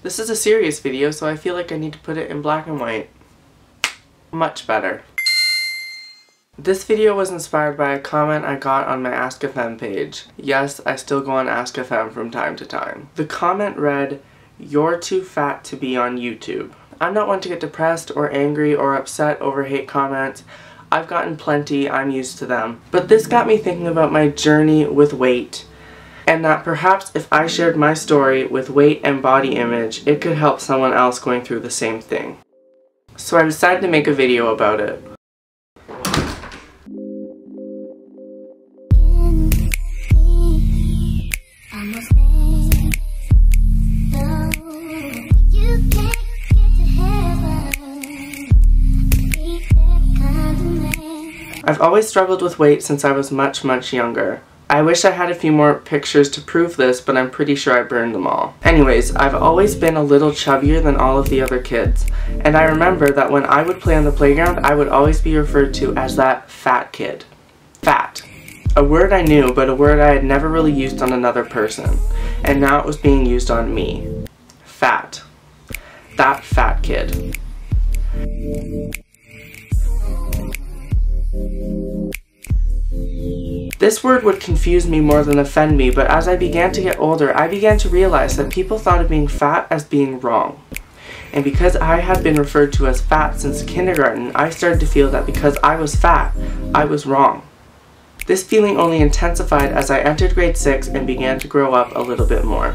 This is a serious video, so I feel like I need to put it in black and white. Much better. This video was inspired by a comment I got on my Ask a Femme page. Yes, I still go on Ask a Femme from time to time. The comment read, "You're too fat to be on YouTube." I'm not one to get depressed or angry or upset over hate comments. I've gotten plenty, I'm used to them. But this got me thinking about my journey with weight, and that perhaps if I shared my story with weight and body image, it could help someone else going through the same thing. So I decided to make a video about it. I've always struggled with weight since I was much younger. I wish I had a few more pictures to prove this, but I'm pretty sure I burned them all. Anyways, I've always been a little chubbier than all of the other kids, and I remember that when I would play on the playground, I would always be referred to as that fat kid. Fat. A word I knew, but a word I had never really used on another person, and now it was being used on me. Fat. That fat kid. This word would confuse me more than offend me, but as I began to get older, I began to realize that people thought of being fat as being wrong. And because I had been referred to as fat since kindergarten, I started to feel that because I was fat, I was wrong. This feeling only intensified as I entered grade 6 and began to grow up a little bit more.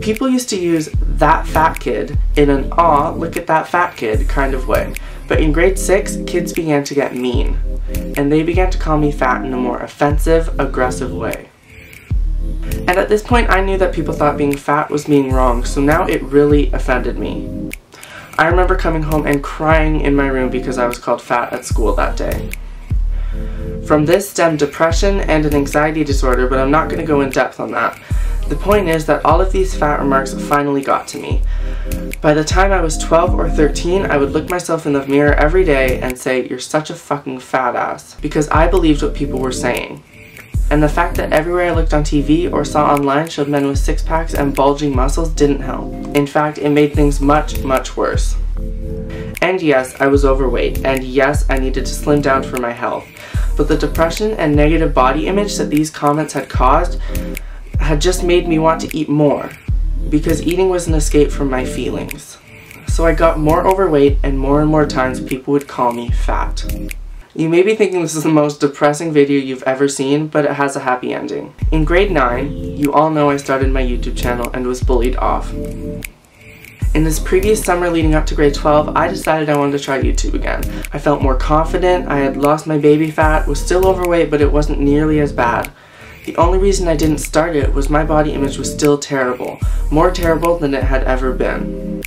People used to use "that fat kid" in an "aw, look at that fat kid" kind of way. But in grade 6, kids began to get mean, and they began to call me fat in a more offensive, aggressive way. And at this point, I knew that people thought being fat was being wrong, so now it really offended me. I remember coming home and crying in my room because I was called fat at school that day. From this stemmed depression and an anxiety disorder, but I'm not going to go in depth on that. The point is that all of these fat remarks finally got to me. By the time I was 12 or 13, I would look myself in the mirror every day and say, "You're such a fucking fat ass," because I believed what people were saying. And the fact that everywhere I looked on TV or saw online showed men with six-packs and bulging muscles didn't help. In fact, it made things much worse. And yes, I was overweight, and yes, I needed to slim down for my health. But the depression and negative body image that these comments had caused had just made me want to eat more, because eating was an escape from my feelings. So I got more overweight, and more times people would call me fat. You may be thinking this is the most depressing video you've ever seen, but it has a happy ending. In grade 9, you all know I started my YouTube channel and was bullied off. In this previous summer leading up to grade 12, I decided I wanted to try YouTube again. I felt more confident, I had lost my baby fat, was still overweight, but it wasn't nearly as bad. The only reason I didn't start it was my body image was still terrible, more terrible than it had ever been.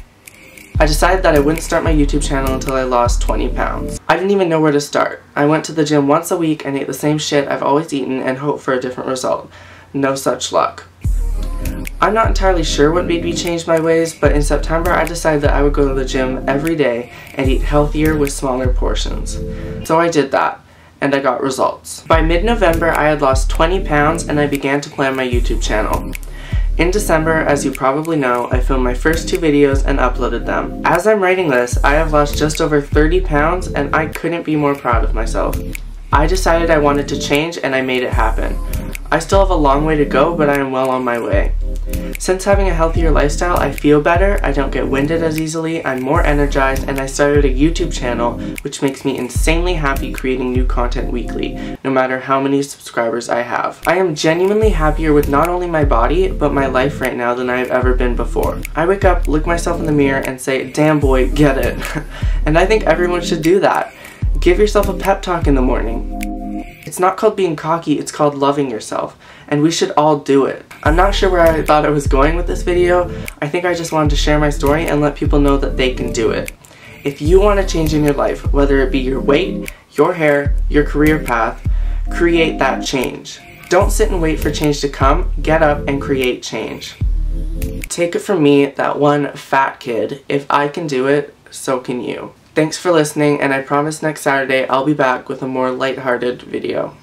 I decided that I wouldn't start my YouTube channel until I lost 20 pounds. I didn't even know where to start. I went to the gym once a week and ate the same shit I've always eaten and hoped for a different result. No such luck. I'm not entirely sure what made me change my ways, but in September I decided that I would go to the gym every day and eat healthier with smaller portions. So I did that, and I got results. By mid-November, I had lost 20 pounds and I began to plan my YouTube channel. In December, as you probably know, I filmed my first 2 videos and uploaded them. As I'm writing this, I have lost just over 30 pounds and I couldn't be more proud of myself. I decided I wanted to change and I made it happen. I still have a long way to go, but I am well on my way. Since having a healthier lifestyle, I feel better, I don't get winded as easily, I'm more energized, and I started a YouTube channel, which makes me insanely happy creating new content weekly, no matter how many subscribers I have. I am genuinely happier with not only my body, but my life right now than I have ever been before. I wake up, look myself in the mirror, and say, "Damn boy, get it." And I think everyone should do that. Give yourself a pep talk in the morning. It's not called being cocky, it's called loving yourself, and we should all do it. I'm not sure where I thought I was going with this video. I think I just wanted to share my story and let people know that they can do it. If you want to change in your life, whether it be your weight, your hair, your career path, create that change. Don't sit and wait for change to come, get up and create change. Take it from me, that one fat kid, if I can do it, so can you. Thanks for listening, and I promise next Saturday I'll be back with a more lighthearted video.